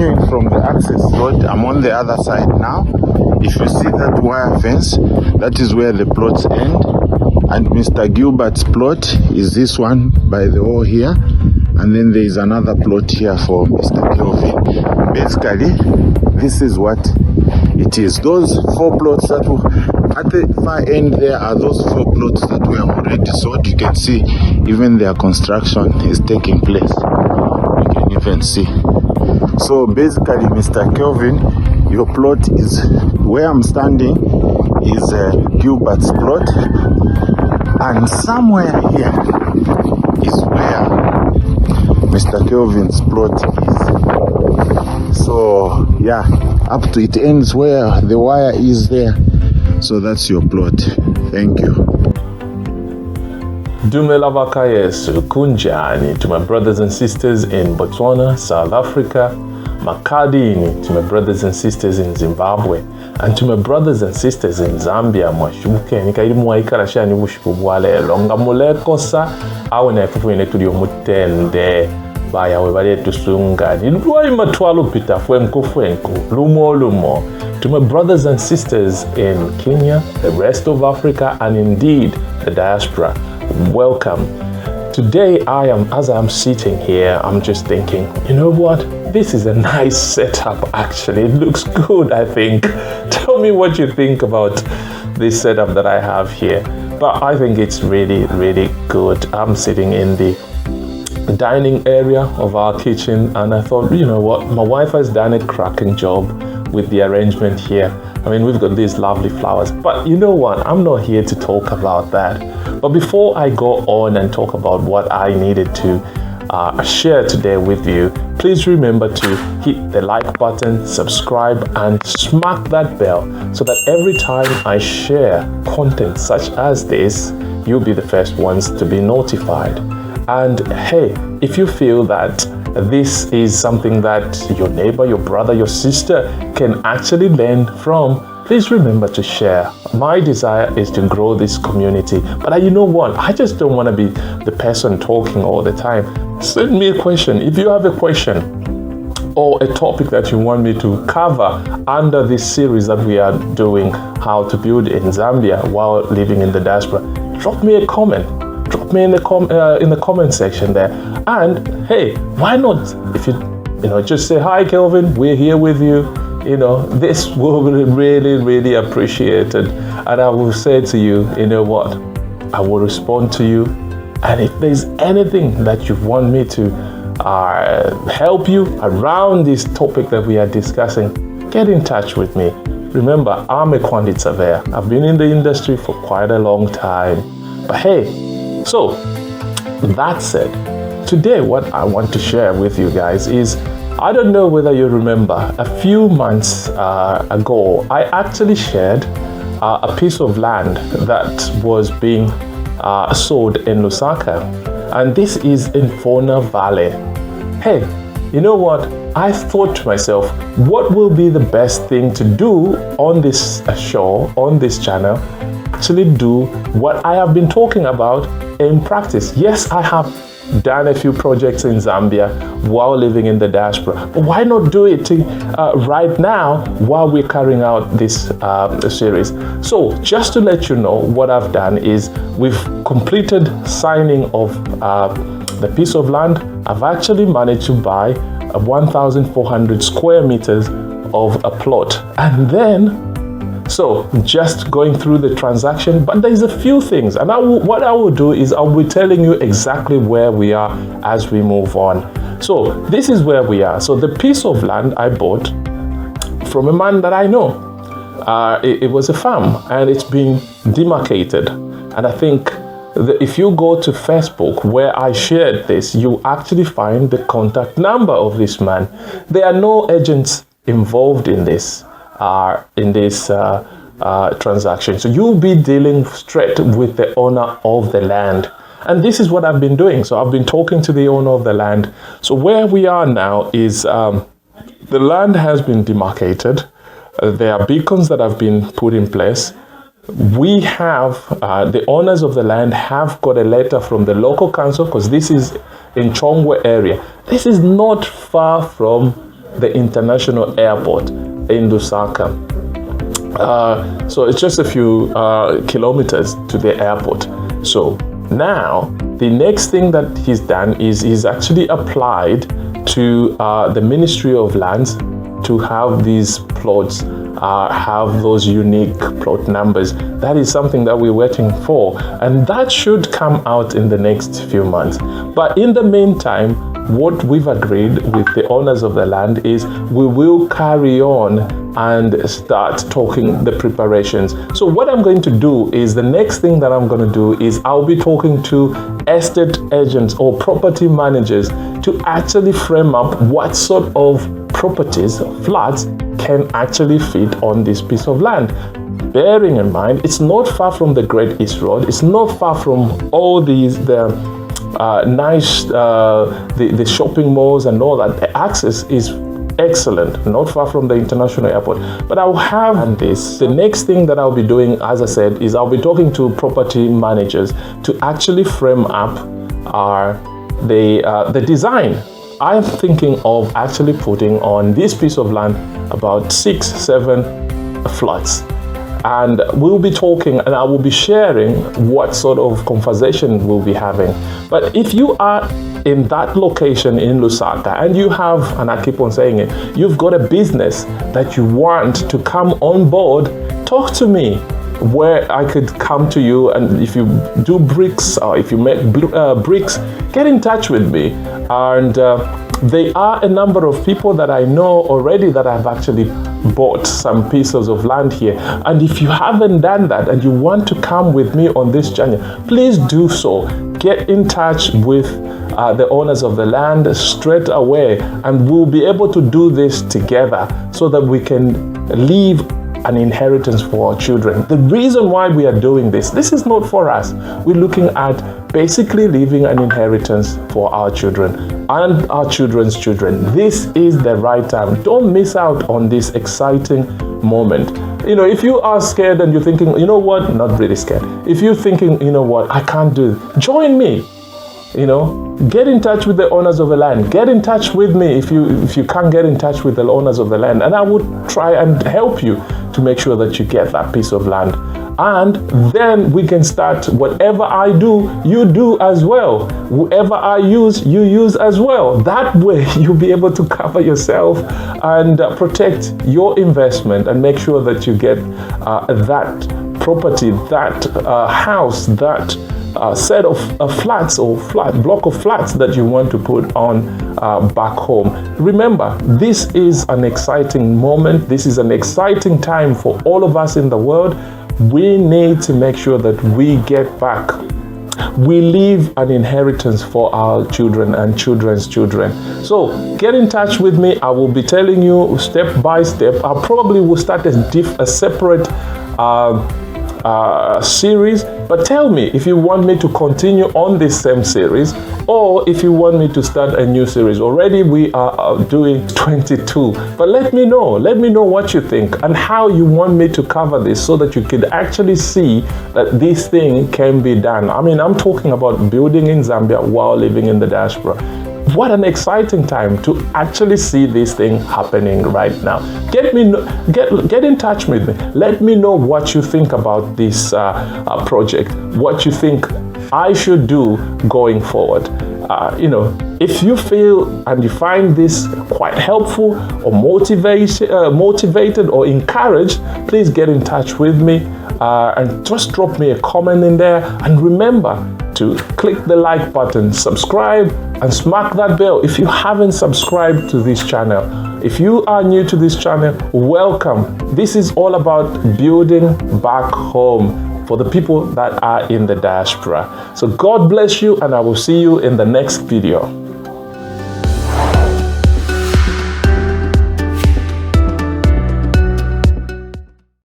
continuing from the access road, I'm on the other side now. If you see that wire fence, that is where the plots end. And Mr. Gilbert's plot is this one by the wall here. And then there is another plot here for Mr. Kelvin. Basically, this is what it is. Those 4 plots that were at the far end there are those 4 plots that were already sold. You can see even their construction is taking place. You can even see. So basically, Mr. Kelvin, your plot is where I'm standing is Gilbert's plot, and somewhere here is where Mr. Kelvin's plot is. So yeah, up to it ends where the wire is there. So that's your plot. Thank you. Dumela Bakayesu Kunjani to my brothers and sisters in Botswana, South Africa, Makadini to my brothers and sisters in Zimbabwe, and to my brothers and sisters in Zambia. Mwashuke nikairi mwaikara ni bushikubwale longa mulekosa awe na kufuine tudio mutende baya webale tusunga ni ndwai matwalo pita fwenko lumo to my brothers and sisters in Kenya, the rest of Africa, and indeed the diaspora. Welcome. Today as I'm sitting here, I'm just thinking, you know what? This is a nice setup actually. It looks good, I think. Tell me what you think about this setup that I have here. But I think it's really, really good. I'm sitting in the dining area of our kitchen, and I thought, you know what? My wife has done a cracking job with the arrangement here. I mean, we've got these lovely flowers, but you know what? I'm not here to talk about that. But before I go on and talk about what I needed to share today with you, please remember to hit the like button, subscribe, and smack that bell so that every time I share content such as this, you'll be the first ones to be notified. And hey, if you feel that this is something that your neighbor, your brother, your sister can actually learn from, please remember to share. My desire is to grow this community. But you know what? I just don't want to be the person talking all the time. Send me a question. If you have a question or a topic that you want me to cover under this series that we are doing, how to build in Zambia while living in the diaspora, drop me a comment. Drop me in the comment section there. And hey, why not? If you just say, hi Kelvin, we're here with you. This will be really, really appreciated. And I will say to you, you know what? I will respond to you. And if there's anything that you want me to help you around this topic that we are discussing, get in touch with me. Remember, I'm a quantity surveyor. I've been in the industry for quite a long time. But hey, so that said, today what I want to share with you guys is, I don't know whether you remember, a few months ago, I actually shared a piece of land that was being sold in Lusaka, and this is in Vorna Valley. Hey, you know what? I thought to myself, what will be the best thing to do on this show, on this channel, actually do what I have been talking about in practice. Yes, I have done a few projects in Zambia while living in the diaspora, but why not do it right now while we're carrying out this series? So just to let you know, what I've done is we've completed signing of the piece of land. I've actually managed to buy 1,400 square meters of a plot, and then so just going through the transaction, but there's a few things, and what I will do is I'll be telling you exactly where we are as we move on. So this is where we are. So the piece of land I bought from a man that I know. It was a farm, and it's been demarcated. And I think that if you go to Facebook where I shared this, you actually find the contact number of this man. There are no agents involved in this. Transaction. So you'll be dealing straight with the owner of the land. And this is what I've been doing. So I've been talking to the owner of the land. So where we are now is the land has been demarcated. There are beacons that have been put in place. We have, the owners of the land have got a letter from the local council, because this is in Chongwe area. This is not far from the international airport in Lusaka. So it's just a few kilometers to the airport. So now the next thing that he's done is he's actually applied to the Ministry of Lands to have these plots have those unique plot numbers. That is something that we're waiting for, and that should come out in the next few months. But in the meantime, what we've agreed with the owners of the land is we will carry on and start talking the preparations. So what I'm going to do is, the next thing that I'm going to do is I'll be talking to estate agents or property managers to actually frame up what sort of properties, flats, can actually fit on this piece of land. Bearing in mind, it's not far from the Great East Road. It's not far from all these the shopping malls and all that. The access is excellent, not far from the international airport. But I'll have this. The next thing that I'll be doing, as I said, is I'll be talking to property managers to actually frame up the design. I'm thinking of actually putting on this piece of land about 6-7 flats, and we'll be talking, and I will be sharing what sort of conversation we'll be having. But if you are in that location in Lusaka and you have, and I keep on saying it, you've got a business that you want to come on board, talk to me where I could come to you. And if you do bricks or if you make bricks, get in touch with me. And there are a number of people that I know already that have actually bought some pieces of land here. And if you haven't done that and you want to come with me on this journey, please do so. Get in touch with the owners of the land straight away, and we'll be able to do this together so that we can leave an inheritance for our children. The reason why we are doing this is not for us. We're looking at basically leaving an inheritance for our children and our children's children. This is the right time. Don't miss out on this exciting moment. You know, if you are scared and you're thinking, you know what, not really scared. If you're thinking, you know what, I can't do it, join me. You know, get in touch with the owners of the land. Get in touch with me if you can't get in touch with the owners of the land, and I would try and help you to make sure that you get that piece of land. And then we can start. Whatever I do, you do as well. Whoever I use, you use as well. That way you'll be able to cover yourself and protect your investment and make sure that you get that property, that house, that set of flats or block of flats that you want to put on back home. Remember, this is an exciting moment. This is an exciting time for all of us in the world. We need to make sure that we get back. We leave an inheritance for our children and children's children. So get in touch with me. I will be telling you step by step. I probably will start a separate series, but tell me if you want me to continue on this same series or if you want me to start a new series. Already we are doing 22, but let me know what you think and how you want me to cover this so that you can actually see that this thing can be done. I mean, I'm talking about building in Zambia while living in the diaspora. What an exciting time to actually see this thing happening right now. Get in touch with me. Let me know what you think about this project, what you think I should do going forward. You know, if you feel and you find this quite helpful or motivated or encouraged, please get in touch with me and just drop me a comment in there. And remember to click the like button, subscribe, and smack that bell if you haven't subscribed to this channel. If you are new to this channel, welcome. This is all about building back home for the people that are in the diaspora. So God bless you, and I will see you in the next video.